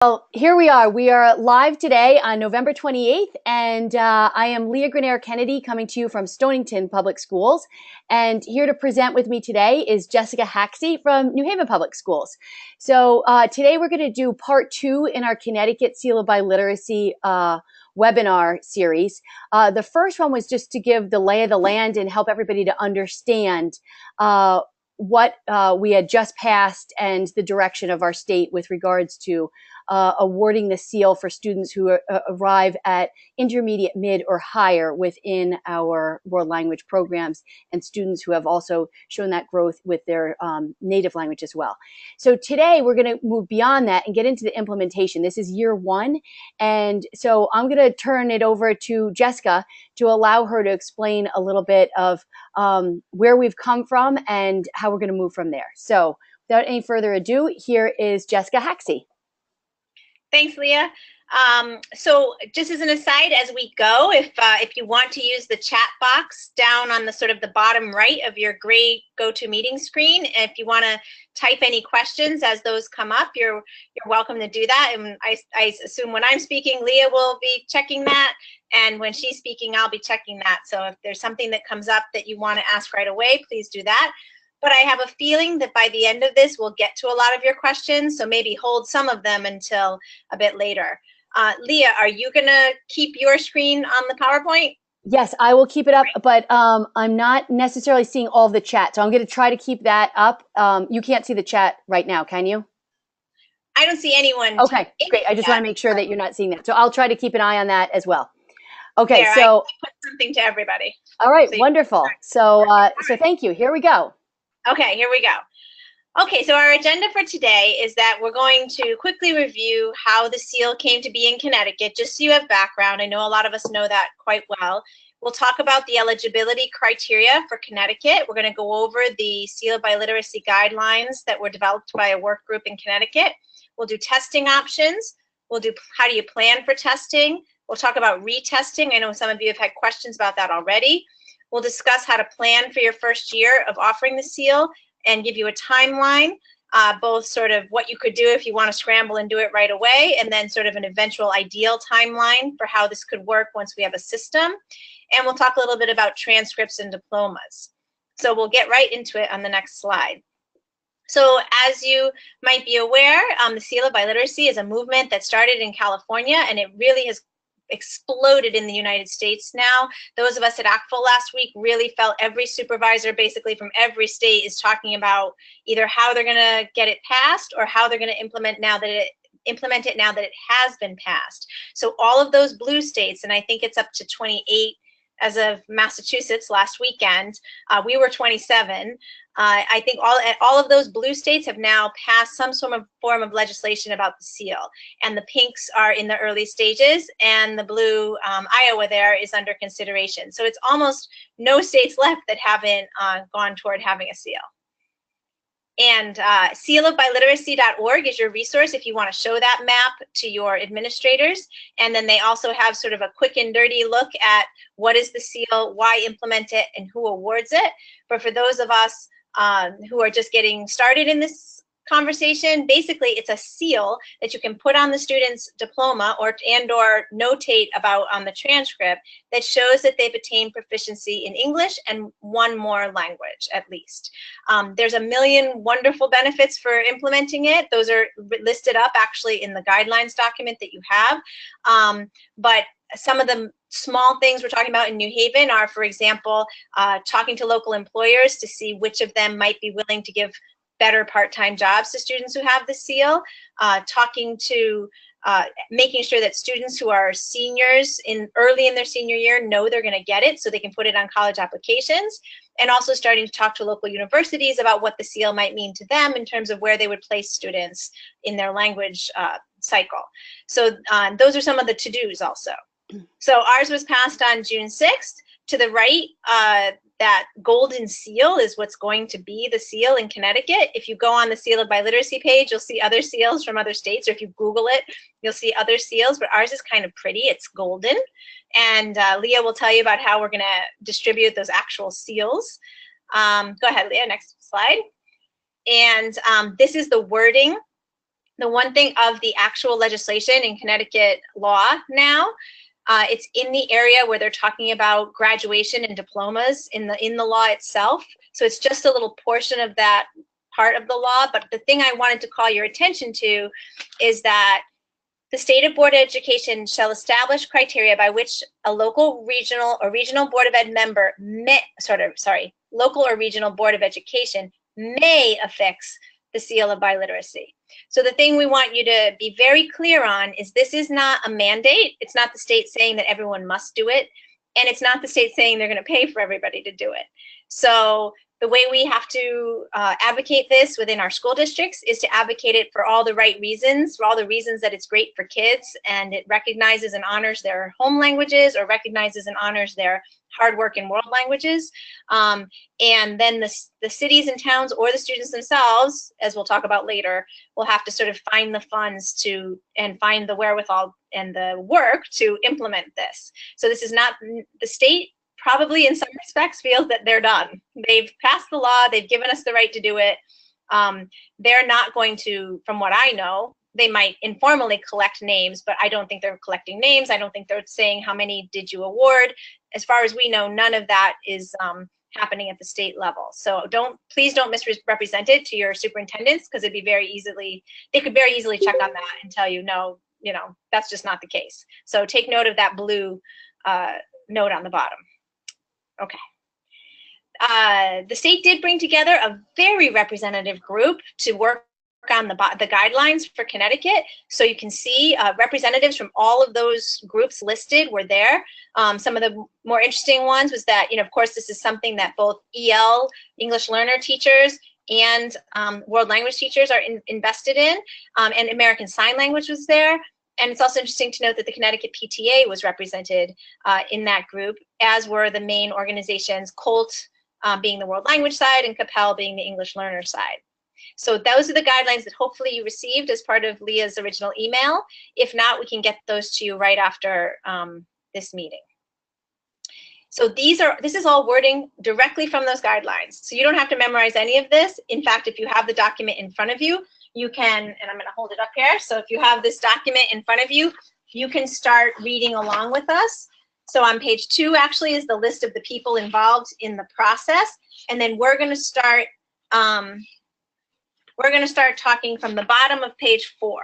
Well, here we are. We are live today on November 28th, and I am Leah Grenier Kennedy coming to you from Stonington Public Schools. And here to present with me today is Jessica Haxey from New Haven Public Schools. So today we're going to do part 2 in our Connecticut Seal of Biliteracy webinar series. The first one was just to give the lay of the land and help everybody to understand what we had just passed and the direction of our state with regards to awarding the seal for students who arrive at intermediate, mid, or higher within our world language programs, and students who have also shown that growth with their native language as well. So today we're going to move beyond that and get into the implementation. This is year 1, and so I'm going to turn it over to Jessica to allow her to explain a little bit of where we've come from and how we're going to move from there. So without any further ado, here is Jessica Haxey. Thanks, Leah. So just as an aside, as we go, if you want to use the chat box down on the sort of the bottom right of your gray GoToMeeting screen, if you want to type any questions as those come up, you're welcome to do that. And I assume when I'm speaking, Leah will be checking that, and when she's speaking, I'll be checking that. So if there's something that comes up that you want to ask right away, please do that. But I have a feeling that by the end of this, we'll get to a lot of your questions, so maybe hold some of them until a bit later. Leah, are you going to keep your screen on the PowerPoint? Yes, I will keep it up, but I'm not necessarily seeing all of the chat, so I'm going to try to keep that up. You can't see the chat right now, can you? I don't see anyone. Okay, great. I just want to make sure that you're not seeing that. So I'll try to keep an eye on that as well. Okay, there, so I put something to everybody. All right, so wonderful. So thank you. Here we go. Okay, here we go. Okay, so our agenda for today is that we're going to quickly review how the seal came to be in Connecticut, just so you have background. I know a lot of us know that quite well. We'll talk about the eligibility criteria for Connecticut. We're going to go over the Seal of Biliteracy guidelines that were developed by a work group in Connecticut. We'll do testing options. We'll do how do you plan for testing. We'll talk about retesting. I know some of you have had questions about that already. We'll discuss how to plan for your first year of offering the seal and give you a timeline, both sort of what you could do if you want to scramble and do it right away, and then sort of an eventual ideal timeline for how this could work once we have a system. And we'll talk a little bit about transcripts and diplomas. So we'll get right into it on the next slide. So as you might be aware, the Seal of Biliteracy is a movement that started in California, and it really has exploded in the United States now. Those of us at ACTFL last week really felt every supervisor basically from every state is talking about either how they're going to get it passed or how they're going to implement it now that it has been passed. So all of those blue states, and I think it's up to 28 as of Massachusetts last weekend, we were 27. I think all of those blue states have now passed some sort of form of legislation about the seal, and the pinks are in the early stages, and the blue, Iowa there, is under consideration. So it's almost no states left that haven't gone toward having a seal. And sealofbiliteracy.org is your resource if you want to show that map to your administrators. And then they also have sort of a quick and dirty look at what is the seal, why implement it, and who awards it. But for those of us who are just getting started in this conversation, basically it's a seal that you can put on the student's diploma or notate about on the transcript that shows that they've attained proficiency in English and one more language at least. There's a million wonderful benefits for implementing it. Those are listed up actually in the guidelines document that you have. But some of the small things we're talking about in New Haven are, for example, talking to local employers to see which of them might be willing to give better part-time jobs to students who have the seal, making sure that students who are seniors early in their senior year know they're going to get it so they can put it on college applications, and also starting to talk to local universities about what the seal might mean to them in terms of where they would place students in their language cycle. So those are some of the to-dos also. So ours was passed on June 6th. To the right, that golden seal is what's going to be the seal in Connecticut. If you go on the Seal of Biliteracy page, you'll see other seals from other states, or if you Google it, you'll see other seals, but ours is kind of pretty. It's golden. And Leah will tell you about how we're going to distribute those actual seals. Go ahead, Leah, next slide. And this is the wording The one thing of the actual legislation in Connecticut law now, it's in the area where they're talking about graduation and diplomas in the law itself. So it's just a little portion of that part of the law. But the thing I wanted to call your attention to is that the State Board of Education shall establish criteria by which a local, regional, or regional Board of Ed member local or regional Board of Education may affix the seal of biliteracy. So the thing we want you to be very clear on is this is not a mandate. It's not the state saying that everyone must do it. And it's not the state saying they're going to pay for everybody to do it. So the way we have to advocate this within our school districts is to advocate it for all the right reasons, for all the reasons that it's great for kids and it recognizes and honors their home languages or recognizes and honors their hard work in world languages. And then the cities and towns or the students themselves, as we'll talk about later, will have to sort of find the funds and find the wherewithal and the work to implement this. So this is not, the state probably in some respects feels that they're done. They've passed the law, they've given us the right to do it. They're not going to, from what I know, they might informally collect names, but I don't think they're collecting names. I don't think they're saying how many did you award. As far as we know, none of that is happening at the state level. So please don't misrepresent it to your superintendents because they could very easily check on that and tell you, no, that's just not the case. So take note of that blue note on the bottom. Okay. The state did bring together a very representative group to work on the guidelines for Connecticut. So you can see representatives from all of those groups listed were there. Some of the more interesting ones was that, of course, this is something that both EL, English learner teachers, and world language teachers are invested in, and American Sign Language was there. And it's also interesting to note that the Connecticut PTA was represented in that group, as were the main organizations, COLT being the world language side and CAPEL being the English learner side. So those are the guidelines that hopefully you received as part of Leah's original email. If not, we can get those to you right after this meeting. So this is all wording directly from those guidelines. So you don't have to memorize any of this. In fact, if you have the document in front of you, you can, and I'm going to hold it up here. So if you have this document in front of you, you can start reading along with us. So on page 2 actually is the list of the people involved in the process. And then we're going to start talking from the bottom of page 4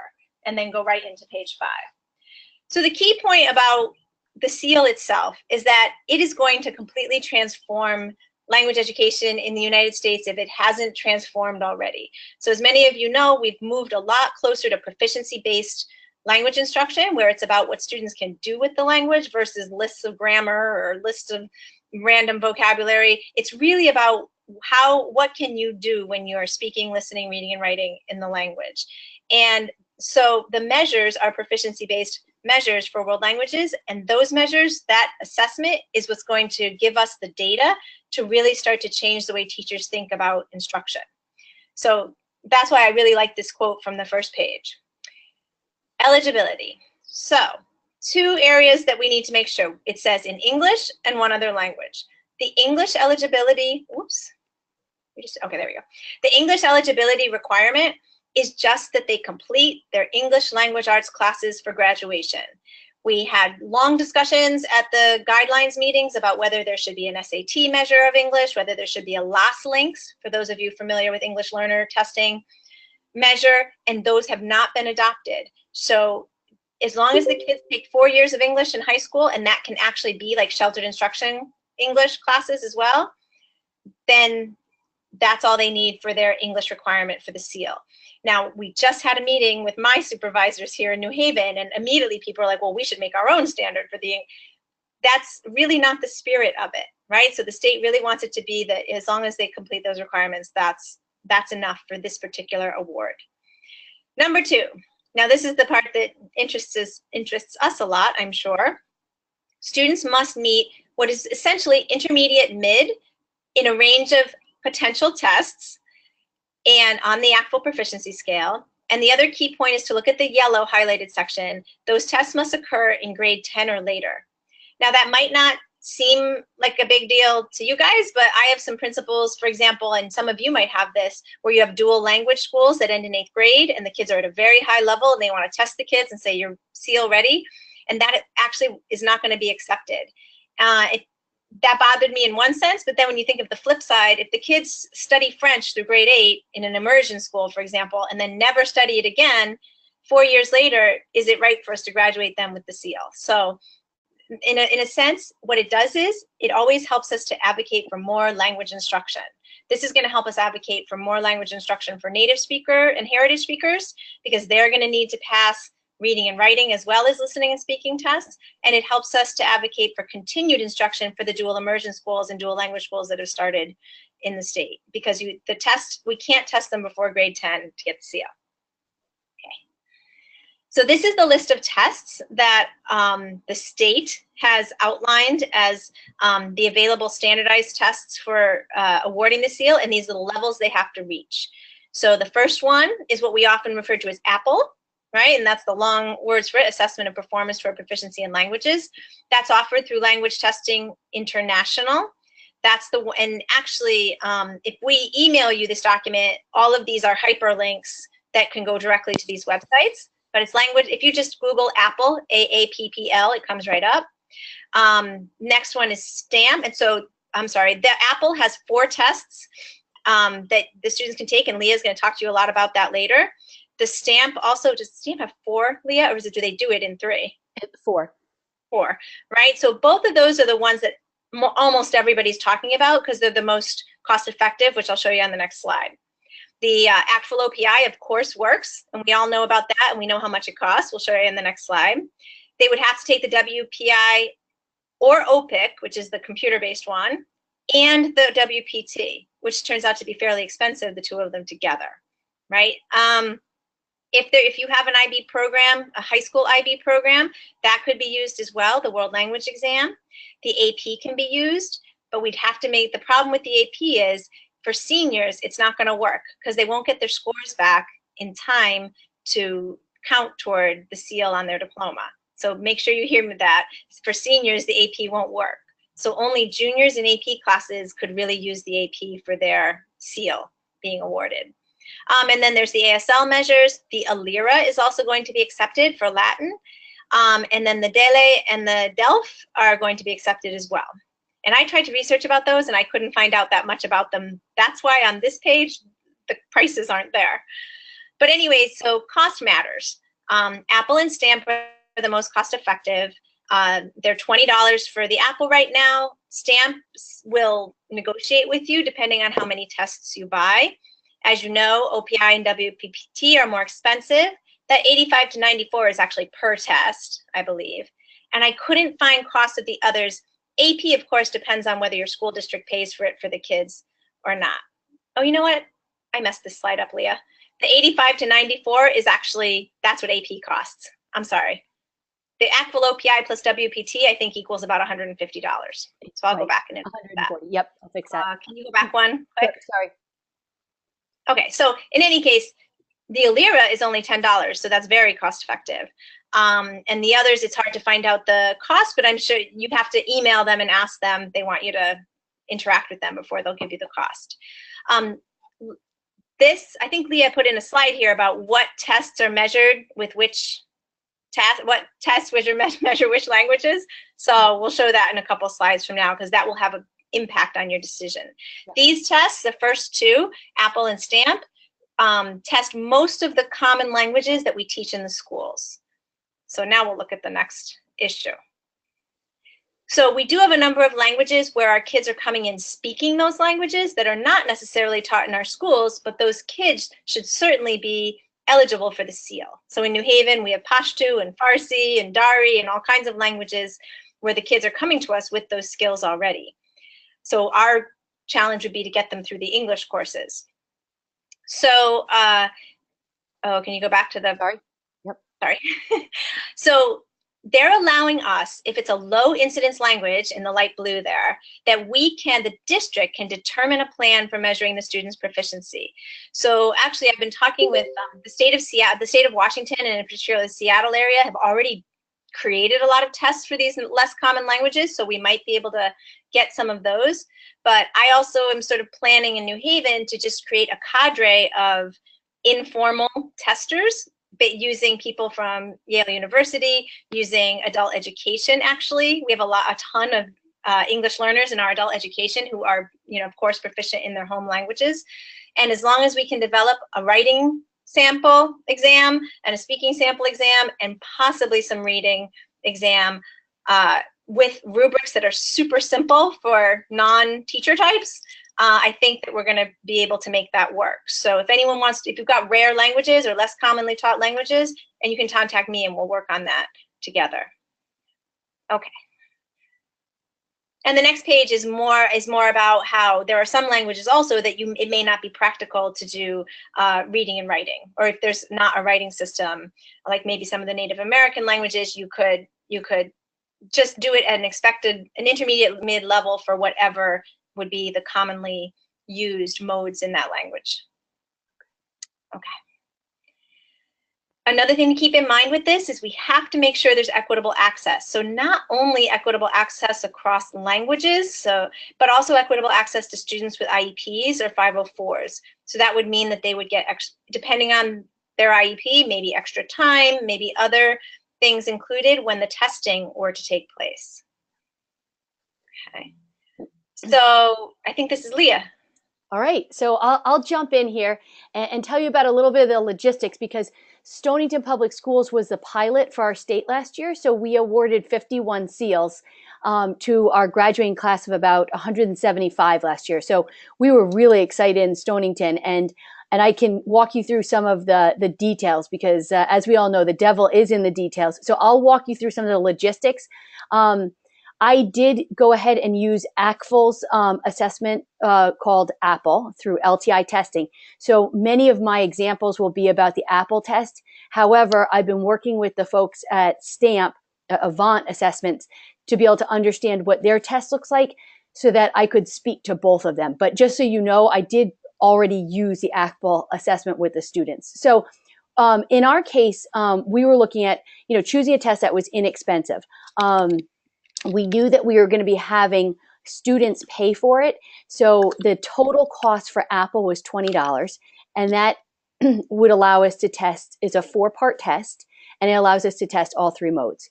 and then go right into page 5. So the key point about the seal itself is that it is going to completely transform language education in the United States if it hasn't transformed already. So as many of you know, we've moved a lot closer to proficiency-based language instruction, where it's about what students can do with the language versus lists of grammar or lists of random vocabulary. It's really about what can you do when you're speaking, listening, reading, and writing in the language. And so the measures are proficiency-based measures for world languages, and those measures, that assessment is what's going to give us the data to really start to change the way teachers think about instruction. So that's why I really like this quote from the first page. Eligibility. So 2 areas that we need to make sure. It says in English and one other language. The English eligibility, okay, there we go. The English eligibility requirement is just that they complete their English language arts classes for graduation. We had long discussions at the guidelines meetings about whether there should be an SAT measure of English, whether there should be a LAS links, for those of you familiar with English learner testing measure, and those have not been adopted. So as long as the kids take 4 years of English in high school, and that can actually be like sheltered instruction English classes as well, then that's all they need for their English requirement for the seal. Now, we just had a meeting with my supervisors here in New Haven, and immediately people are like, well, we should make our own standard for the, that's really not the spirit of it, right? So the state really wants it to be that as long as they complete those requirements, that's enough for this particular award. Number 2, now this is the part that interests us a lot, I'm sure. Students must meet what is essentially intermediate mid in a range of potential tests and on the actual proficiency scale. And the other key point is to look at the yellow highlighted section. Those tests must occur in grade 10 or later. Now that might not seem like a big deal to you guys, but I have some principals, for example, and some of you might have this, where you have dual language schools that end in 8th grade and the kids are at a very high level and they want to test the kids and say, you're SEAL ready. And that actually is not going to be accepted. That bothered me in one sense, but then when you think of the flip side, if the kids study French through grade 8 in an immersion school, for example, and then never study it again, 4 years later, is it right for us to graduate them with the SEAL? So in a sense, what it does is it always helps us to advocate for more language instruction. This is going to help us advocate for more language instruction for native speaker and heritage speakers, because they're going to need to pass reading and writing as well as listening and speaking tests. And it helps us to advocate for continued instruction for the dual immersion schools and dual language schools that have started in the state, because we can't test them before grade 10 to get the SEAL. So this is the list of tests that the state has outlined as the available standardized tests for awarding the SEAL, and these are the levels they have to reach. So the first one is what we often refer to as APPLE, right? And that's the long words for it, Assessment of Performance for Proficiency in Languages. That's offered through Language Testing International. That's the one, and actually, if we email you this document, all of these are hyperlinks that can go directly to these websites. But it's language. If you just Google APPLE, A-A-P-P-L, it comes right up. Next one is STAMP. And so, I'm sorry, the APPLE has 4 tests that the students can take, and Leah's going to talk to you a lot about that later. The STAMP also, does STAMP have 4, Leah, or do they do it in 3? 4. 4, right? So both of those are the ones that almost everybody's talking about because they're the most cost effective, which I'll show you on the next slide. The actual OPI, of course, works, and we all know about that, and we know how much it costs. We'll show you in the next slide. They would have to take the WPI or OPIC, which is the computer-based one, and the WPT, which turns out to be fairly expensive, the two of them together, right? If you have an IB program, a high school IB program, that could be used as well, the World Language Exam. The AP can be used, but we'd have to make, the problem with the AP is, for seniors, it's not going to work because they won't get their scores back in time to count toward the SEAL on their diploma. So make sure you hear me that. For seniors, the AP won't work. So only juniors in AP classes could really use the AP for their SEAL being awarded. And then there's the ASL measures. The ALIRA is also going to be accepted for Latin. And then the DELE and the DELF are going to be accepted as well. And I tried to research about those and I couldn't find out that much about them. That's why on this page, the prices aren't there. But anyway, so cost matters. Apple and Stamp are the most cost effective. They're $20 for the Apple right now. Stamps will negotiate with you depending on how many tests you buy. As you know, OPI and WPT are more expensive. That 85 to 94 is actually per test, I believe. And I couldn't find costs of the others. AP, of course, depends on whether your school district pays for it for the kids or not. Oh, you know what? I messed this slide up, Leah. The 85 to 94 is actually, that's what AP costs. I'm sorry. The actual OPI plus WPT, I think, equals about $150. So I'll go back and 140. Yep, I'll fix that. Can you go back one quick? Sorry. Okay, so in any case, the ALIRA is only $10, so that's very cost effective. And the others, it's hard to find out the cost, but I'm sure you have to email them and ask them. They want you to interact with them before they'll give you the cost. This, I think Leah put in a slide here about what tests are measured with which test, what tests measure which languages. So we'll show that in a couple slides from now because that will have an impact on your decision. Yeah. These tests, the first two, Apple and Stamp, test most of the common languages that we teach in the schools. So now we'll look at the next issue. So we do have a number of languages where our kids are coming in speaking those languages that are not necessarily taught in our schools, but those kids should certainly be eligible for the SEAL. So in New Haven, we have Pashto and Farsi and Dari and all kinds of languages where the kids are coming to us with those skills already. So our challenge would be to get them through the English courses. So, oh, can you go back to the, sorry. Yep. Sorry. So they're allowing us, if it's a low incidence language in the light blue there, that we can, the district can determine a plan for measuring the student's proficiency. So actually I've been talking with the state of Seattle, the state of Washington, and in particular the Seattle area have already created a lot of tests for these less common languages, so we might be able to get some of those. But I also am sort of planning in New Haven to just create a cadre of informal testers, but using people from Yale University, using adult education. Actually, we have a ton of English learners in our adult education who are, of course, proficient in their home languages. And as long as we can develop a writing sample exam and a speaking sample exam and possibly some reading exam with rubrics that are super simple for non-teacher types, I think that we're going to be able to make that work. So if anyone wants to, if you've got rare languages or less commonly taught languages, and you can contact me and we'll work on that together. Okay. And the next page is more about how there are some languages also that it may not be practical to do reading and writing, or if there's not a writing system, like maybe some of the Native American languages, you could just do it at an intermediate mid-level for whatever would be the commonly used modes in that language. Okay. Another thing to keep in mind with this is we have to make sure there's equitable access. So not only equitable access across languages, but also equitable access to students with IEPs or 504s. So that would mean that they would get, depending on their IEP, maybe extra time, maybe other things included when the testing were to take place. Okay. So I think this is Leah. All right, so I'll jump in here and tell you about a little bit of the logistics, because Stonington Public Schools was the pilot for our state last year. So we awarded 51 SEALs to our graduating class of about 175 last year. So we were really excited in Stonington, and I can walk you through some of the details, because as we all know, the devil is in the details. So I'll walk you through some of the logistics. I did go ahead and use ACFL's assessment called APPLE through LTI testing. So many of my examples will be about the APPLE test. However, I've been working with the folks at STAMP, Avant Assessments, to be able to understand what their test looks like so that I could speak to both of them. But just so you know, I did already use the ACPL assessment with the students. So in our case, we were looking at, choosing a test that was inexpensive. We knew that we were going to be having students pay for it. So the total cost for APPLE was $20, and that would allow us to test. It's a 4-part test, and it allows us to test all 3 modes.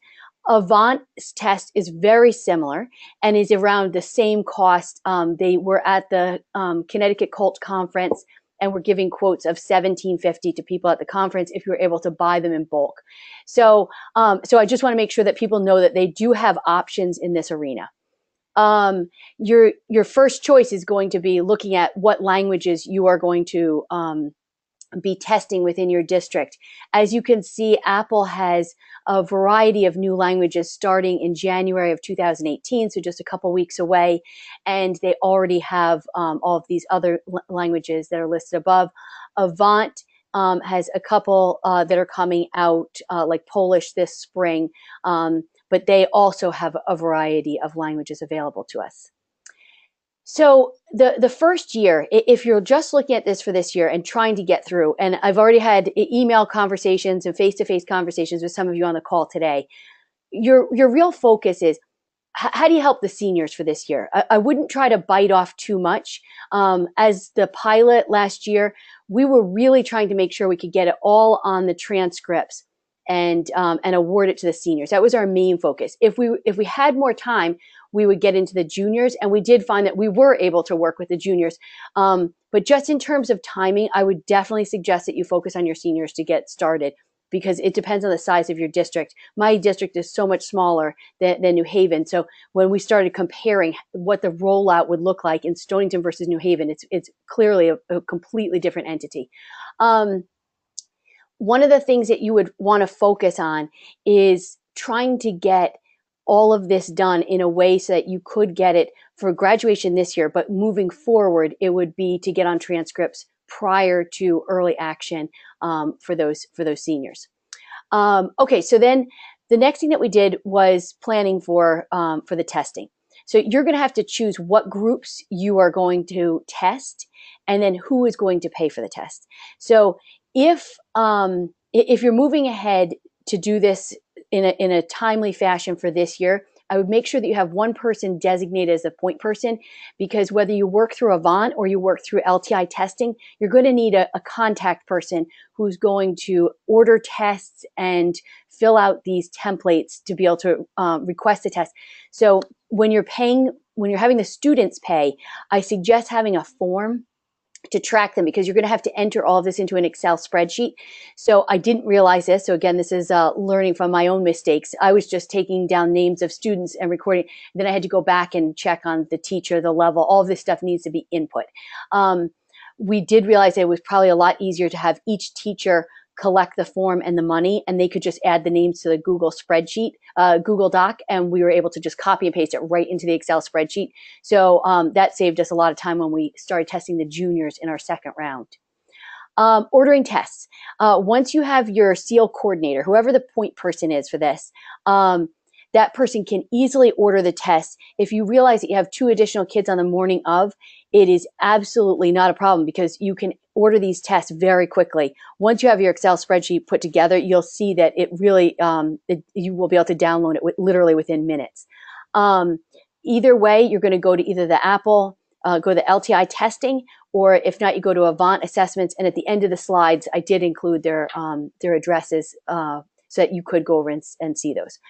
Avant's test is very similar and is around the same cost. They were at the Connecticut Cult Conference, and we're giving quotes of $17.50 to people at the conference if you're able to buy them in bulk. So I just want to make sure that people know that they do have options in this arena. Your first choice is going to be looking at what languages you are going to be testing within your district. As you can see, APPLE has a variety of new languages starting in January of 2018, so just a couple weeks away, and they already have all of these other languages that are listed above. Avant has a couple that are coming out, like Polish this spring, but they also have a variety of languages available to us. So the first year, if you're just looking at this for this year and trying to get through, and I've already had email conversations and face-to-face conversations with some of you on the call today, your real focus is how do you help the seniors for this year? I wouldn't try to bite off too much. As the pilot last year, we were really trying to make sure we could get it all on the transcripts and award it to the seniors. That was our main focus. If we had more time, we would get into the juniors, and we did find that we were able to work with the juniors. But just in terms of timing, I would definitely suggest that you focus on your seniors to get started, because it depends on the size of your district. My district is so much smaller than New Haven. So when we started comparing what the rollout would look like in Stonington versus New Haven, it's clearly a completely different entity. One of the things that you would want to focus on is trying to get all of this done in a way so that you could get it for graduation this year, but moving forward, it would be to get on transcripts prior to early action for those seniors. Okay, so then the next thing that we did was planning for the testing. So you're going to have to choose what groups you are going to test, and then who is going to pay for the test. So if you're moving ahead to do this in a timely fashion for this year, I would make sure that you have one person designated as a point person, because whether you work through Avant or you work through LTI testing, you're going to need a contact person who's going to order tests and fill out these templates to be able to request a test. So when you're having the students pay, I suggest having a form to track them, because you're going to have to enter all of this into an Excel spreadsheet. So I didn't realize this. So again, this is learning from my own mistakes. I was just taking down names of students and recording. Then I had to go back and check on the teacher, the level. All of this stuff needs to be input. We did realize it was probably a lot easier to have each teacher collect the form and the money, and they could just add the names to the Google spreadsheet, Google Doc, and we were able to just copy and paste it right into the Excel spreadsheet. So that saved us a lot of time when we started testing the juniors in our second round. Ordering tests. Once you have your SEAL coordinator, whoever the point person is for this, that person can easily order the tests. If you realize that you have 2 additional kids on the morning of, it is absolutely not a problem, because you can order these tests very quickly. Once you have your Excel spreadsheet put together, you'll see that it really, you will be able to download it literally within minutes. Either way, you're going to go to either the Apple, go to the LTI testing, or if not, you go to Avant assessments. And at the end of the slides, I did include their addresses, so that you could go over and see those.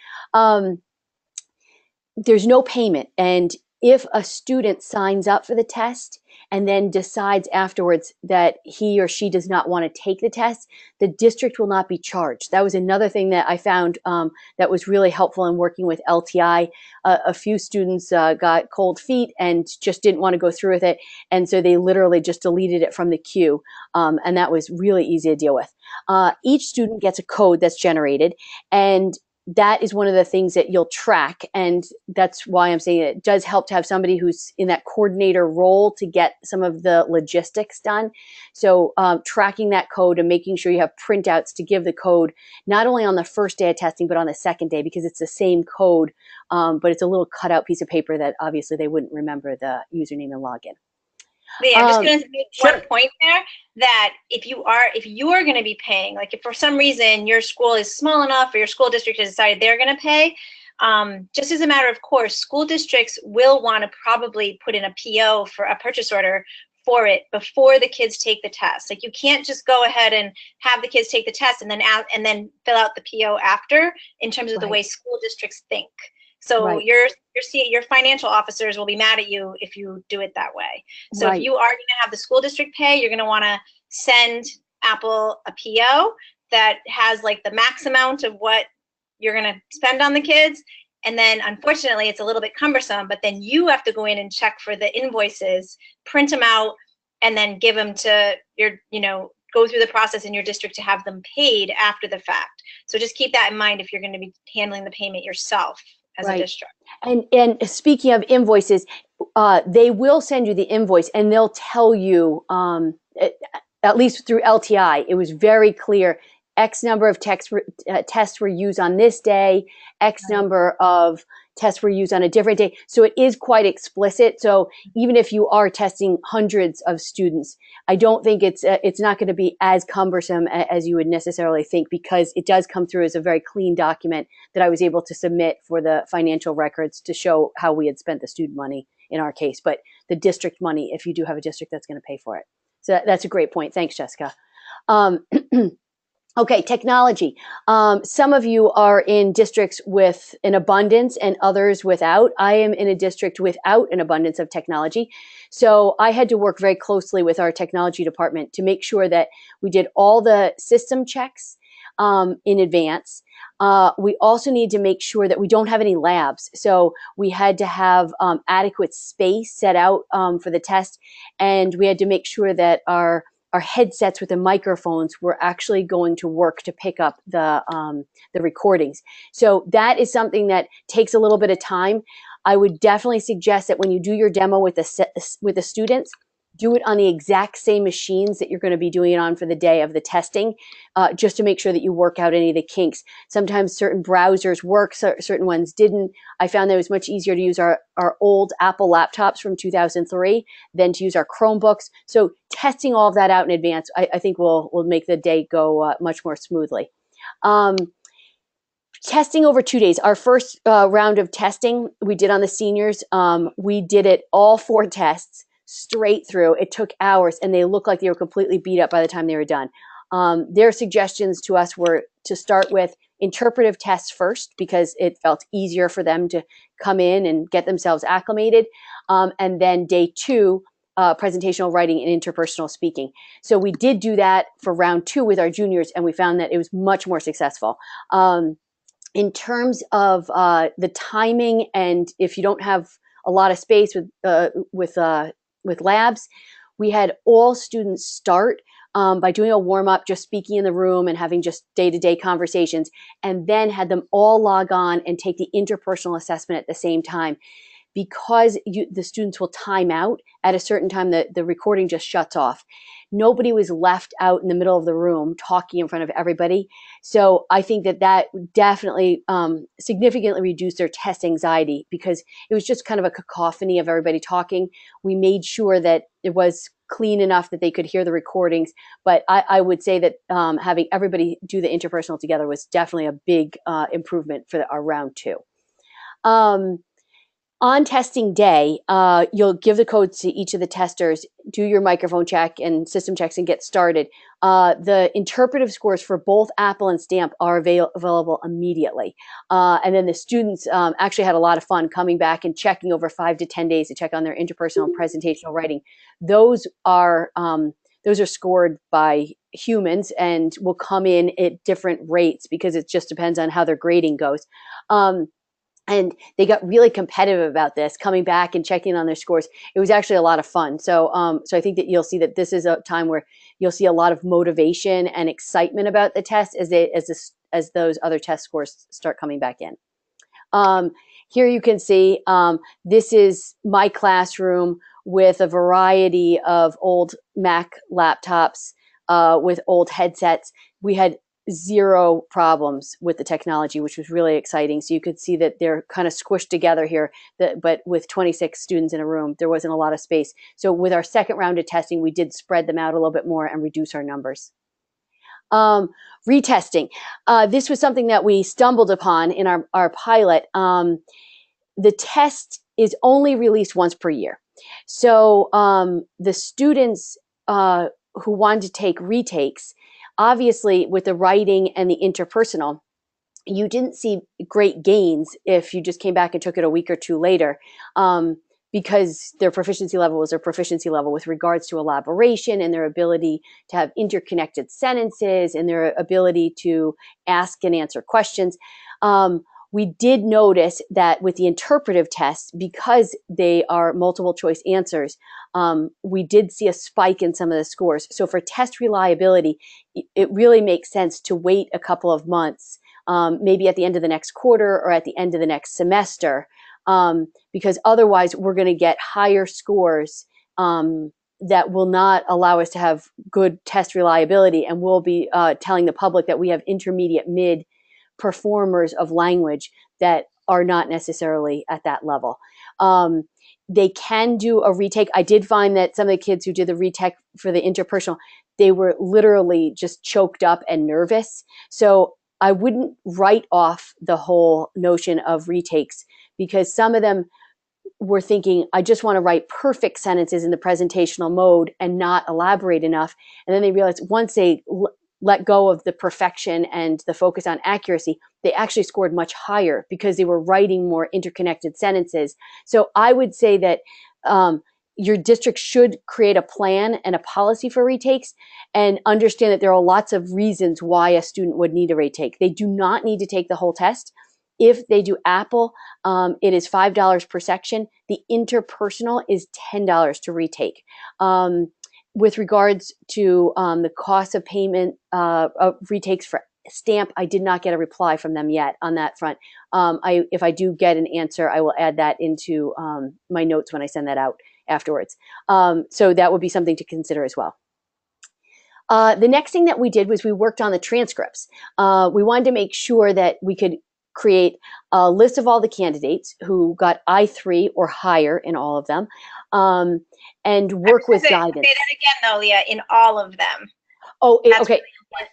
There's no payment. And if a student signs up for the test and then decides afterwards that he or she does not want to take the test, the district will not be charged. That was another thing that I found that was really helpful in working with LTI. A few students got cold feet and just didn't want to go through with it. And so they literally just deleted it from the queue. And that was really easy to deal with. Each student gets a code that's generated, and that is one of the things that you'll track. And that's why I'm saying it does help to have somebody who's in that coordinator role to get some of the logistics done. So tracking that code and making sure you have printouts to give the code, not only on the first day of testing, but on the second day, because it's the same code, but it's a little cutout piece of paper that obviously they wouldn't remember the username and login. Yeah, I'm just going to make one point there, that if you are going to be paying, like if for some reason your school is small enough or your school district has decided they're going to pay, just as a matter of course, school districts will want to probably put in a PO for a purchase order for it before the kids take the test. Like you can't just go ahead and have the kids take the test and then fill out the PO after, in terms of the way school districts think. So your financial officers will be mad at you if you do it that way. So if you are going to have the school district pay, you're going to want to send Apple a PO that has like the max amount of what you're going to spend on the kids. And then unfortunately, it's a little bit cumbersome, but then you have to go in and check for the invoices, print them out, and then give them to your, go through the process in your district to have them paid after the fact. So just keep that in mind if you're going to be handling the payment yourself as a district. And speaking of invoices, they will send you the invoice and they'll tell you, at least through LTI, it was very clear, X number of tests were used on this day, X number of tests were used on a different day. So it is quite explicit. So even if you are testing hundreds of students, I don't think it's not going to be as cumbersome as you would necessarily think, because it does come through as a very clean document that I was able to submit for the financial records to show how we had spent the student money in our case, but the district money, if you do have a district that's going to pay for it. So that's a great point. Thanks, Jessica. Okay, technology. Some of you are in districts with an abundance and others without. I am in a district without an abundance of technology. So I had to work very closely with our technology department to make sure that we did all the system checks in advance. We also need to make sure that we don't have any labs. So we had to have adequate space set out for the test. And we had to make sure that our headsets with the microphones were actually going to work to pick up the recordings. So that is something that takes a little bit of time. I would definitely suggest that when you do your demo with the students, do it on the exact same machines that you're going to be doing it on for the day of the testing, just to make sure that you work out any of the kinks. Sometimes certain browsers work, certain ones didn't. I found that it was much easier to use our old Apple laptops from 2003 than to use our Chromebooks. So testing all of that out in advance, I think will make the day go much more smoothly. Testing over 2 days. Our first round of testing we did on the seniors. We did it all 4 tests straight through. It took hours, and they looked like they were completely beat up by the time they were done. Their suggestions to us were to start with interpretive tests first, because it felt easier for them to come in and get themselves acclimated. And then day 2, presentational writing and interpersonal speaking. So we did do that for round 2 with our juniors, and we found that it was much more successful. In terms of the timing, and if you don't have a lot of space with labs, we had all students start by doing a warm-up, just speaking in the room and having just day-to-day conversations, and then had them all log on and take the interpersonal assessment at the same time. Because the students will time out at a certain time, the recording just shuts off. Nobody was left out in the middle of the room talking in front of everybody. So I think that definitely significantly reduced their test anxiety, because it was just kind of a cacophony of everybody talking. We made sure that it was clean enough that they could hear the recordings. But I would say that having everybody do the interpersonal together was definitely a big improvement for our round 2. On testing day, you'll give the codes to each of the testers, do your microphone check and system checks, and get started. The interpretive scores for both Apple and Stamp are available immediately. And then the students actually had a lot of fun coming back and checking over 5 to 10 days to check on their interpersonal and presentational writing. Those are scored by humans and will come in at different rates, because it just depends on how their grading goes. And they got really competitive about this, coming back and checking on their scores. It was actually a lot of fun. So I think that you'll see that this is a time where you'll see a lot of motivation and excitement about the test as those other test scores start coming back in. Here you can see, this is my classroom with a variety of old Mac laptops with old headsets. We had 0 problems with the technology, which was really exciting. So you could see that they're kind of squished together here, but with 26 students in a room, there wasn't a lot of space. So with our second round of testing, we did spread them out a little bit more and reduce our numbers. Retesting. This was something that we stumbled upon in our pilot. The test is only released once per year. So the students who wanted to take retakes, obviously with the writing and the interpersonal, you didn't see great gains if you just came back and took it a week or 2 later, because their proficiency level was their proficiency level with regards to elaboration and their ability to have interconnected sentences and their ability to ask and answer questions. We did notice that with the interpretive tests, because they are multiple choice answers, we did see a spike in some of the scores. So for test reliability, it really makes sense to wait a couple of months, maybe at the end of the next quarter or at the end of the next semester, because otherwise we're going to get higher scores that will not allow us to have good test reliability, and we'll be telling the public that we have intermediate mid performers of language that are not necessarily at that level. They can do a retake. I did find that some of the kids who did the retake for the interpersonal, they were literally just choked up and nervous. So I wouldn't write off the whole notion of retakes, because some of them were thinking, I just want to write perfect sentences in the presentational mode and not elaborate enough. And then they realized once they let go of the perfection and the focus on accuracy, they actually scored much higher because they were writing more interconnected sentences. So I would say that your district should create a plan and a policy for retakes, and understand that there are lots of reasons why a student would need a retake. They do not need to take the whole test. If they do Apple, it is $5 per section. The interpersonal is $10 to retake. With regards to the cost of payment of retakes for Stamp, I did not get a reply from them yet on that front. If I do get an answer, I will add that into my notes when I send that out afterwards. So that would be something to consider as well. The next thing that we did was we worked on the transcripts. We wanted to make sure that we could create a list of all the candidates who got I3 or higher in all of them, and work with guidance. Say that again, though, Leah, in all of them. Oh, okay.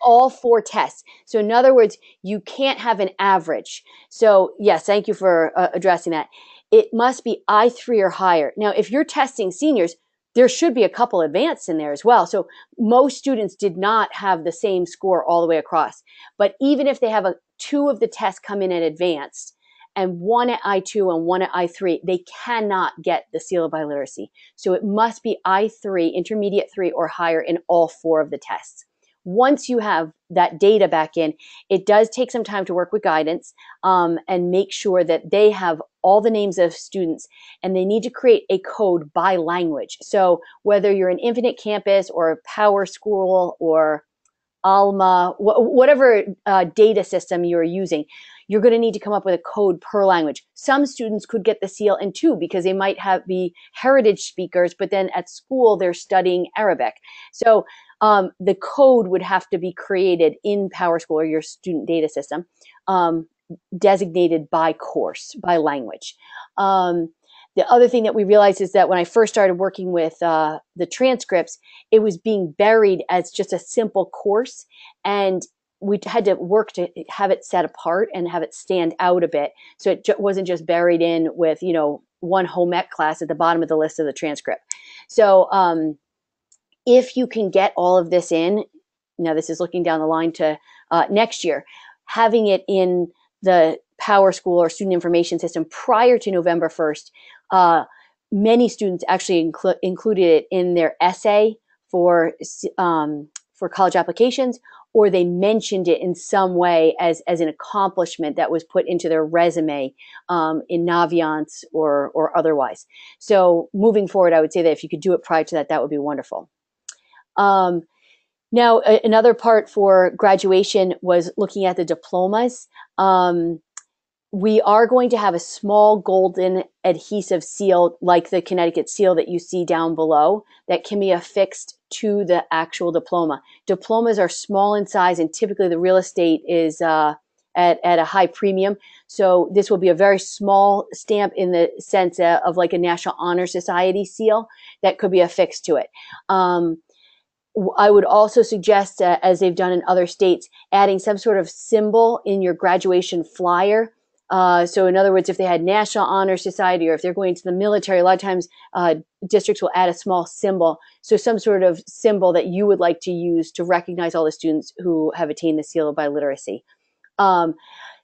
all 4 tests. So in other words, you can't have an average. So yes, thank you for addressing that. It must be I3 or higher. Now, if you're testing seniors, there should be a couple advanced in there as well. So most students did not have the same score all the way across. But even if they have 2 of the tests come in at advanced and 1 at I2 and 1 at I3, they cannot get the seal of biliteracy. So it must be I3, intermediate 3 or higher in all 4 of the tests. Once you have that data back in, it does take some time to work with guidance and make sure that they have all the names of students, and they need to create a code by language. So whether you're an Infinite Campus or a Power School or Alma, whatever data system you're using, you're going to need to come up with a code per language. Some students could get the seal in 2 because they might be heritage speakers, but then at school they're studying Arabic. So the code would have to be created in PowerSchool or your student data system, designated by course, by language. The other thing that we realized is that when I first started working with the transcripts, it was being buried as just a simple course, and we had to work to have it set apart and have it stand out a bit, so it wasn't just buried in with, one home ec class at the bottom of the list of the transcript. So if you can get all of this in, now this is looking down the line to next year, having it in the Power School or Student Information System prior to November 1st, many students actually included it in their essay for college applications, or they mentioned it in some way as an accomplishment that was put into their resume in Naviance or otherwise. So moving forward, I would say that if you could do it prior to that, that would be wonderful. Now, another part for graduation was looking at the diplomas. We are going to have a small golden adhesive seal like the Connecticut seal that you see down below that can be affixed to the actual diploma. Diplomas are small in size, and typically the real estate is at a high premium. So this will be a very small stamp in the sense of like a National Honor Society seal that could be affixed to it. I would also suggest, as they've done in other states, adding some sort of symbol in your graduation flyer. So in other words, if they had National Honor Society or if they're going to the military, a lot of times districts will add a small symbol. So some sort of symbol that you would like to use to recognize all the students who have attained the seal of biliteracy.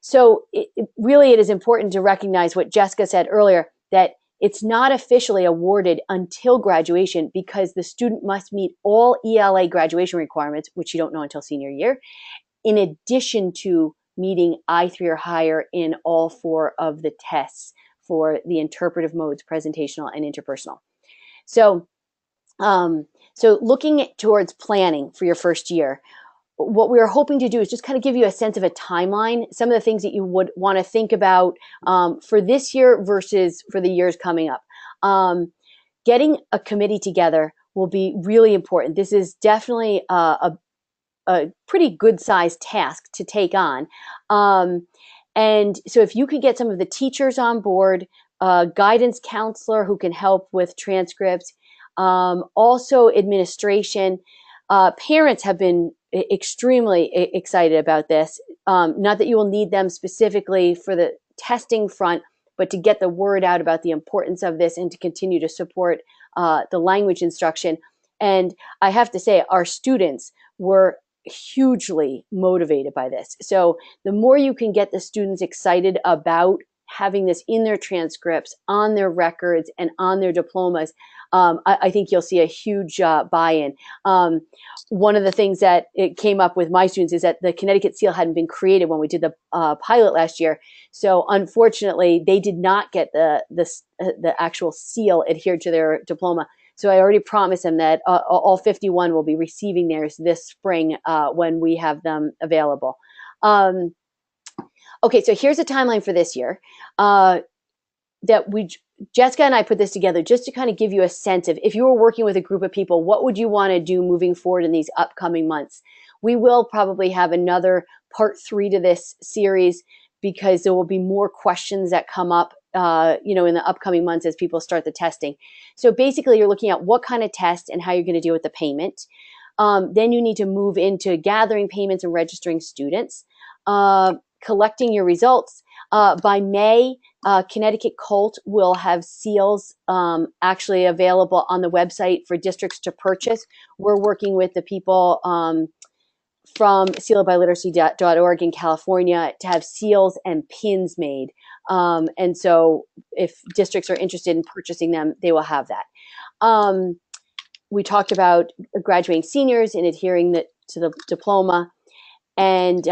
So really it is important to recognize what Jessica said earlier, that it's not officially awarded until graduation because the student must meet all ELA graduation requirements, which you don't know until senior year, in addition to meeting I3 or higher in all 4 of the tests for the interpretive modes, presentational and interpersonal. So, so looking towards planning for your first year, what we are hoping to do is just kind of give you a sense of a timeline, some of the things that you would want to think about for this year versus for the years coming up. Getting a committee together will be really important. This is definitely a pretty good sized task to take on. And so if you could get some of the teachers on board, guidance counselor who can help with transcripts, also administration, parents have been extremely excited about this. Not that you will need them specifically for the testing front, but to get the word out about the importance of this and to continue to support the language instruction. And I have to say, our students were hugely motivated by this. So the more you can get the students excited about having this in their transcripts, on their records, and on their diplomas, I think you'll see a huge buy-in. One of the things that it came up with my students is that the Connecticut seal hadn't been created when we did the pilot last year. So unfortunately, they did not get the actual seal adhered to their diploma. So I already promised them that all 51 will be receiving theirs this spring when we have them available. Okay, so here's a timeline for this year Jessica and I put this together just to kind of give you a sense of, if you were working with a group of people, what would you want to do moving forward in these upcoming months? We will probably have another part 3 to this series because there will be more questions that come up in the upcoming months as people start the testing. So basically you're looking at what kind of test and how you're going to deal with the payment. Then you need to move into gathering payments and registering students, collecting your results. By May, Connecticut Colt will have seals actually available on the website for districts to purchase. We're working with the people from CTLILL in California to have seals and pins made. And so if districts are interested in purchasing them, they will have that. We talked about graduating seniors and adhering to the diploma, and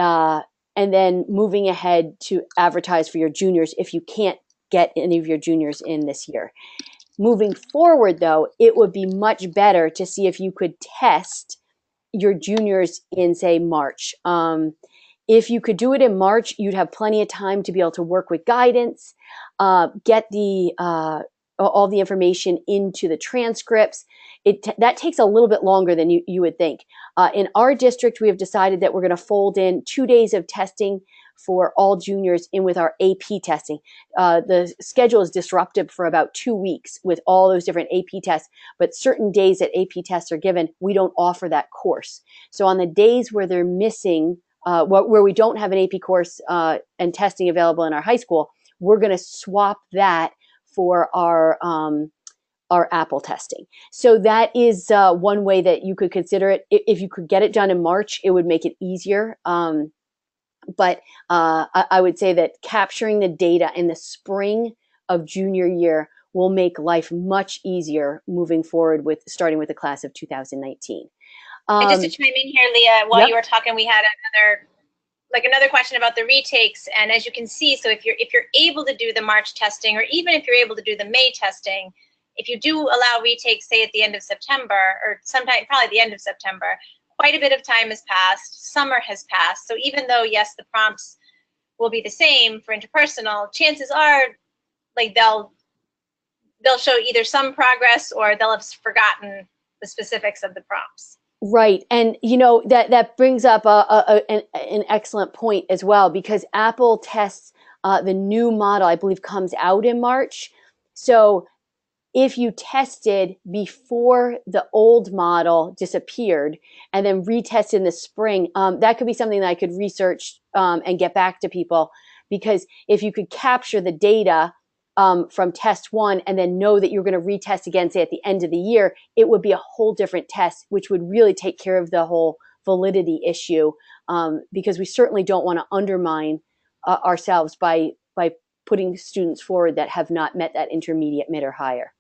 then moving ahead to advertise for your juniors if you can't get any of your juniors in this year. Moving forward, though, it would be much better to see if you could test your juniors in, say, March. If you could do it in March, you'd have plenty of time to be able to work with guidance, get all the information into the transcripts. That takes a little bit longer than you would think. In our district, we have decided that we're going to fold in 2 days of testing for all juniors in with our AP testing. The schedule is disruptive for about 2 weeks with all those different AP tests, but certain days that AP tests are given, we don't offer that course. So on the days where they're missing, where we don't have an AP course and testing available in our high school, we're going to swap that for our Apple testing. So that is one way that you could consider it. If you could get it done in March, it would make it easier. But I would say that capturing the data in the spring of junior year will make life much easier moving forward with starting with the class of 2019. And just to chime in here, Leah, while Yep. you were talking, we had another question about the retakes. And as you can see, so if you're able to do the March testing, or even if you're able to do the May testing, if you do allow retakes, say at the end of September, or sometime probably the end of September, quite a bit of time has passed. Summer has passed. So even though, yes, the prompts will be the same for interpersonal, chances are like they'll show either some progress or they'll have forgotten the specifics of the prompts. Right. And, that brings up an excellent point as well, because Apple tests the new model, I believe, comes out in March. So if you tested before the old model disappeared and then retested in the spring, that could be something that I could research and get back to people, because if you could capture the data from test one and then know that you're going to retest again, say at the end of the year, it would be a whole different test, which would really take care of the whole validity issue, because we certainly don't want to undermine ourselves by putting students forward that have not met that intermediate, mid, or higher.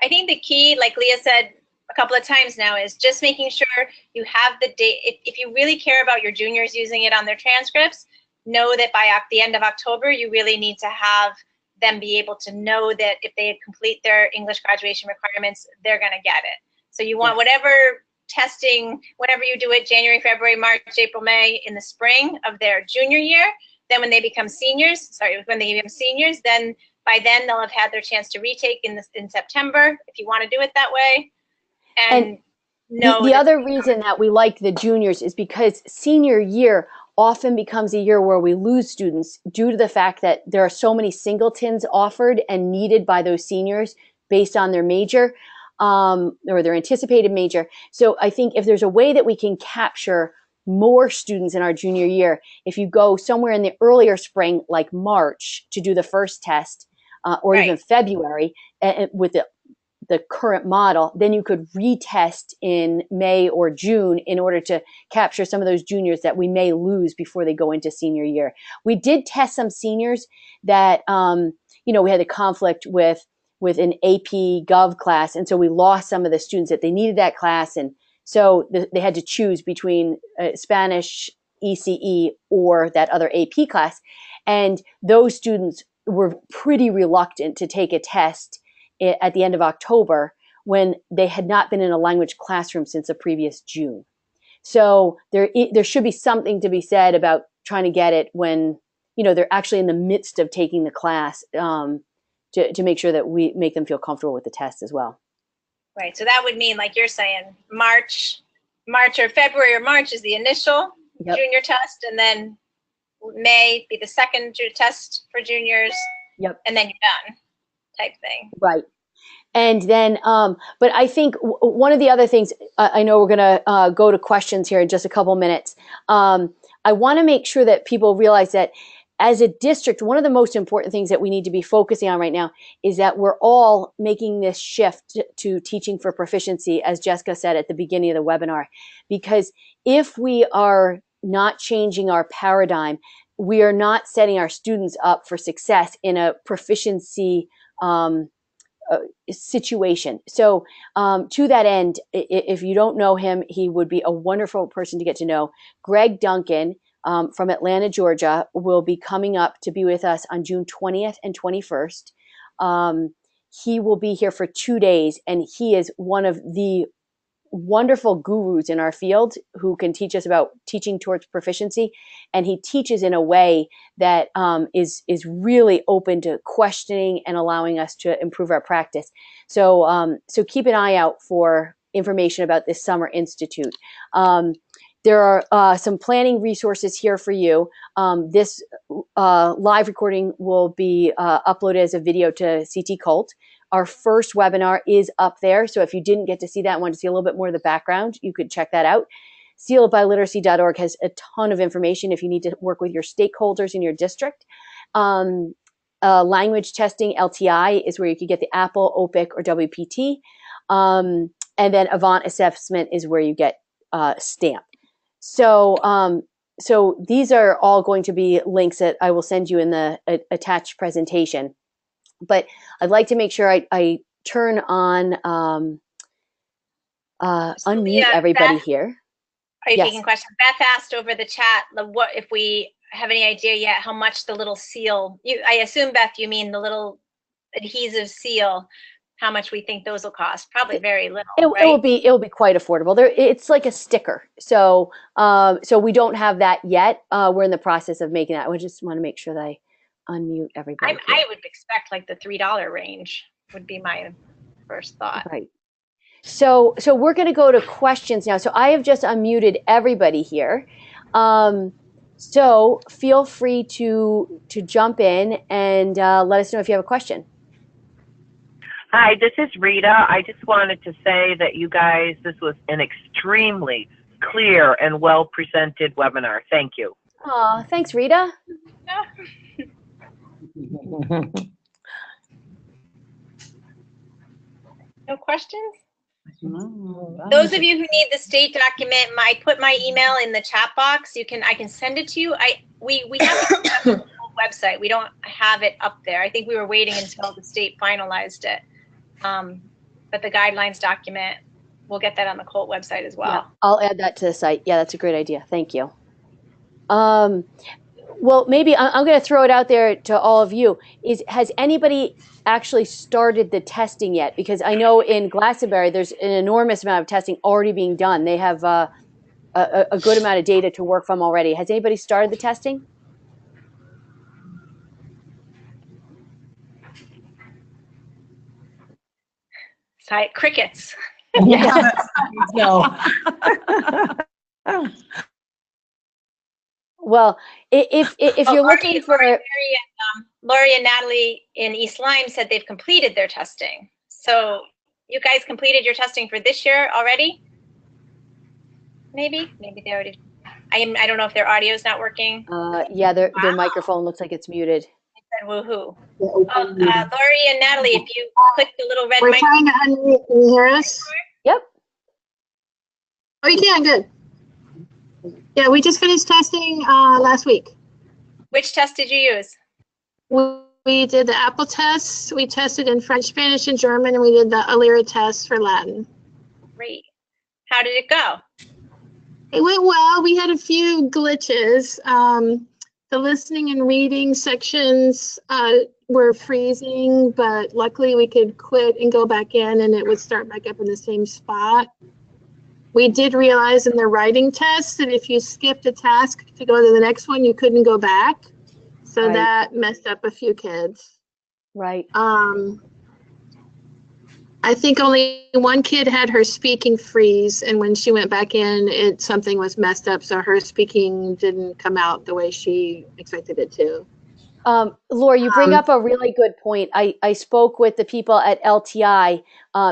I think the key, like Leah said a couple of times now, is just making sure you have the date. If you really care about your juniors using it on their transcripts, know that by the end of October, you really need to have them be able to know that if they complete their English graduation requirements, they're going to get it. So you want whatever testing, whenever you do it, January, February, March, April, May, in the spring of their junior year, then when they become seniors, then by then they'll have had their chance to retake in September, if you want to do it that way. And the other reason that we like the juniors is because senior year often becomes a year where we lose students due to the fact that there are so many singletons offered and needed by those seniors based on their major or their anticipated major. So I think if there's a way that we can capture more students in our junior year, if you go somewhere in the earlier spring, like March, to do the first test, or even February with the current model, then you could retest in May or June in order to capture some of those juniors that we may lose before they go into senior year. We did test some seniors that, we had a conflict with an AP Gov class, and so we lost some of the students that they needed that class, and so they had to choose between Spanish, ECE, or that other AP class, and those students were pretty reluctant to take a test at the end of October when they had not been in a language classroom since the previous June. So there should be something to be said about trying to get it when they're actually in the midst of taking the class, to make sure that we make them feel comfortable with the test as well. Right. So that would mean, like you're saying, March or February or March is the initial junior test, and then May be the second test for juniors. Yep. And then you're done, type thing. Right. And then, but I think one of the other things, I know we're going to go to questions here in just a couple minutes. I want to make sure that people realize that as a district, one of the most important things that we need to be focusing on right now is that we're all making this shift to teaching for proficiency, as Jessica said at the beginning of the webinar. Because if we are not changing our paradigm, we are not setting our students up for success in a proficiency situation. So to that end, if you don't know him, he would be a wonderful person to get to know. Greg Duncan from Atlanta, Georgia, will be coming up to be with us on June 20th and 21st. He will be here for 2 days, and he is one of the wonderful gurus in our field who can teach us about teaching towards proficiency. And he teaches in a way that is really open to questioning and allowing us to improve our practice. So keep an eye out for information about this Summer Institute. There are some planning resources here for you. This live recording will be uploaded as a video to CTLILL. Our first webinar is up there. So if you didn't get to see that and want to see a little bit more of the background, you could check that out. CTLILL has a ton of information if you need to work with your stakeholders in your district. Language testing, LTI, is where you could get the Apple, OPIC, or WPT. And then Avant assessment is where you get STAMP. So these are all going to be links that I will send you in the attached presentation. But I'd like to make sure I turn on, unmute everybody Beth, here. Are you taking questions? Beth asked over the chat, what if we have any idea yet how much the little seal, I assume, Beth, you mean the little adhesive seal, how much we think those will cost? Probably very little, right? It will be quite affordable. It's like a sticker. So we don't have that yet. We're in the process of making that. We just want to make sure that I unmute everybody. I would expect like the $3 range would be my first thought. Right. So we're going to go to questions now. So I have just unmuted everybody here. So feel free to jump in and let us know if you have a question. Hi, this is Rita. I just wanted to say that you guys, this was an extremely clear and well presented webinar. Thank you. Aw, thanks, Rita. No questions? Those of you who need the state document, I put my email in the chat box. I can send it to you. We have it on the website. We don't have it up there. I think we were waiting until the state finalized it. But the guidelines document, we'll get that on the COLT website as well. Yeah, I'll add that to the site. Yeah, that's a great idea. Thank you. Well, maybe I'm going to throw it out there to all of you. Has anybody actually started the testing yet? Because I know in Glastonbury, there's an enormous amount of testing already being done. They have a good amount of data to work from already. Has anybody started the testing? Crickets. Yeah. No. Well, if you're looking for Lori and Natalie in East Lyme said they've completed their testing. So you guys completed your testing for this year already? Maybe they already. I don't know if their audio is not working. Yeah, their microphone looks like it's muted. Said woohoo. Lori and Natalie, if you click the little red We're mic. trying to unmute. Can you hear us? Yep. Oh, you can. Good. Yeah, we just finished testing last week. Which test did you use? We did the Apple test. We tested in French, Spanish, and German, and we did the Alira test for Latin. Great. How did it go? It went well. We had a few glitches. The listening and reading sections were freezing, but luckily we could quit and go back in, and it would start back up in the same spot. We did realize in the writing test that if you skipped a task to go to the next one, you couldn't go back. So Right. that messed up a few kids. Right. I think only one kid had her speaking freeze, and when she went back in, something was messed up, so her speaking didn't come out the way she expected it to. Laura, you bring up a really good point. I spoke with the people at LTI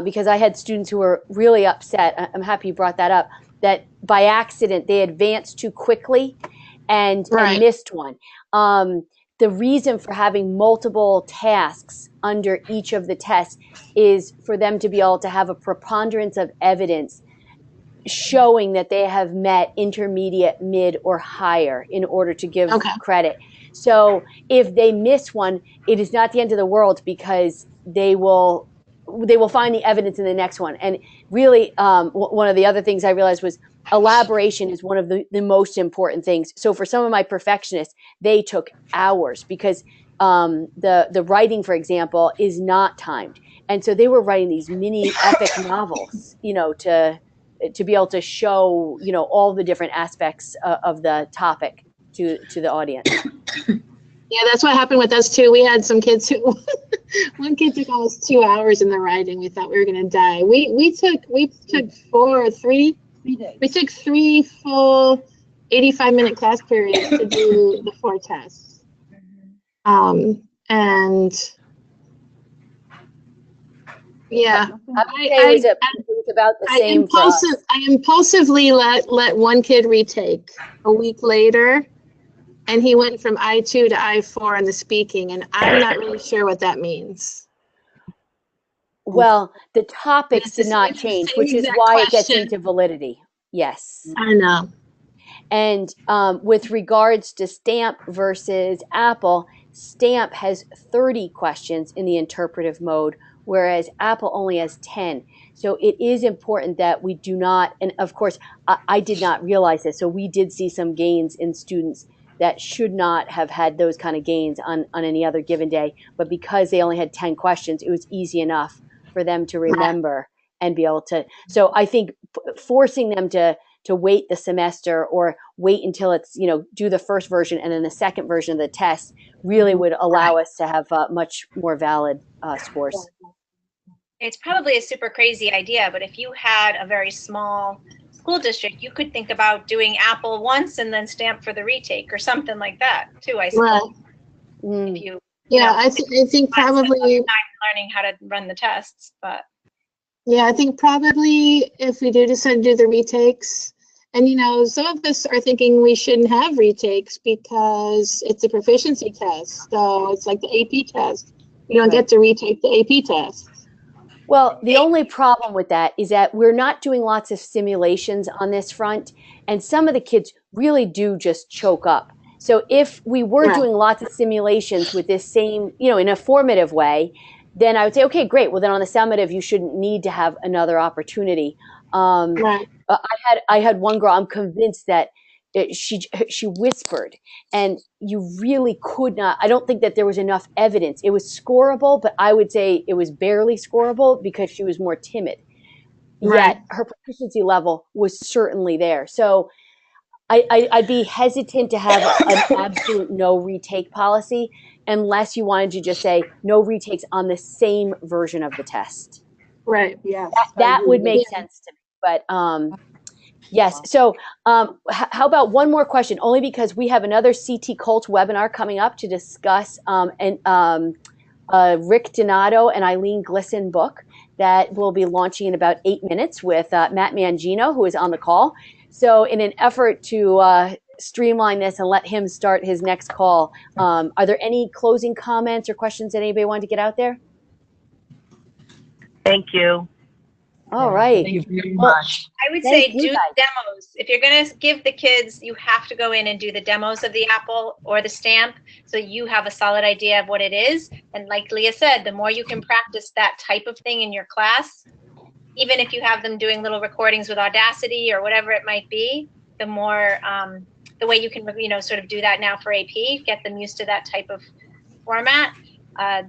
because I had students who were really upset. I'm happy you brought that up, that by accident they advanced too quickly and missed one. The reason for having multiple tasks under each of the tests is for them to be able to have a preponderance of evidence showing that they have met intermediate, mid, or higher in order to give credit. So if they miss one, it is not the end of the world because they will find the evidence in the next one. And really, one of the other things I realized was elaboration is one of the most important things. So for some of my perfectionists, they took hours because the writing, for example, is not timed. And so they were writing these mini epic novels, to be able to show, all the different aspects of the topic to the audience. Yeah, that's what happened with us too. We had some kids who, one kid took almost 2 hours in the writing. We thought we were going to die. We took 3 full 85-minute class periods to do the 4 tests. And yeah, it was about the same. I impulsively let one kid retake a week later, and he went from I2 to I4 in the speaking, and I'm not really sure what that means. Well, the topics did not change, which is why it gets into validity. Yes. I know. And with regards to STAMP versus Apple, STAMP has 30 questions in the interpretive mode, whereas Apple only has 10. So it is important that we do not, and of course, I did not realize this, so we did see some gains in students that should not have had those kind of gains on any other given day. But because they only had 10 questions, it was easy enough for them to remember and be able to. So I think forcing them to wait the semester or wait until it's, do the first version and then the second version of the test really would allow us to have much more valid scores. It's probably a super crazy idea, but if you had a very small school district, you could think about doing Apple once and then STAMP for the retake or something like that too, I suppose. If you, I think probably learning how to run the tests, but yeah, I think probably if we do decide to do the retakes, and some of us are thinking we shouldn't have retakes because it's a proficiency test, so it's like the AP test. You don't get to retake the AP test. Well, the only problem with that is that we're not doing lots of simulations on this front, and some of the kids really do just choke up. So if we were doing lots of simulations with this same, in a formative way, then I would say, okay, great. Well, then on the summative, you shouldn't need to have another opportunity. I had one girl, I'm convinced that she whispered, and you really could not. I don't think that there was enough evidence. It was scorable, but I would say it was barely scorable because she was more timid. Yet her proficiency level was certainly there. So I'd be hesitant to have an absolute no retake policy unless you wanted to just say no retakes on the same version of the test. Right. Yes. That would make sense to me. But yes. So how about one more question? Only because we have another CT Cult webinar coming up to discuss Rick Donato and Eileen Glisson book that will be launching in about 8 minutes with Matt Mangino, who is on the call. So in an effort to streamline this and let him start his next call, are there any closing comments or questions that anybody wanted to get out there? Thank you. All right. Thank you very much. I would say do demos. If you're going to give the kids, you have to go in and do the demos of the Apple or the STAMP so you have a solid idea of what it is. And like Leah said, the more you can practice that type of thing in your class, even if you have them doing little recordings with Audacity or whatever it might be, the more, the way you can, sort of do that now for AP, get them used to that type of format,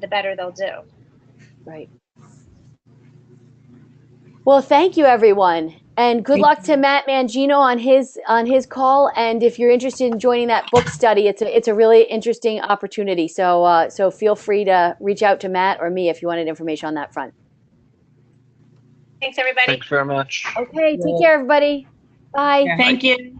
the better they'll do. Right. Well, thank you, everyone. And good luck to Matt Mangino on his call. And if you're interested in joining that book study, it's a really interesting opportunity. So so feel free to reach out to Matt or me if you wanted information on that front. Thanks, everybody. Thanks very much. Okay, take care, everybody. Bye. Thank you.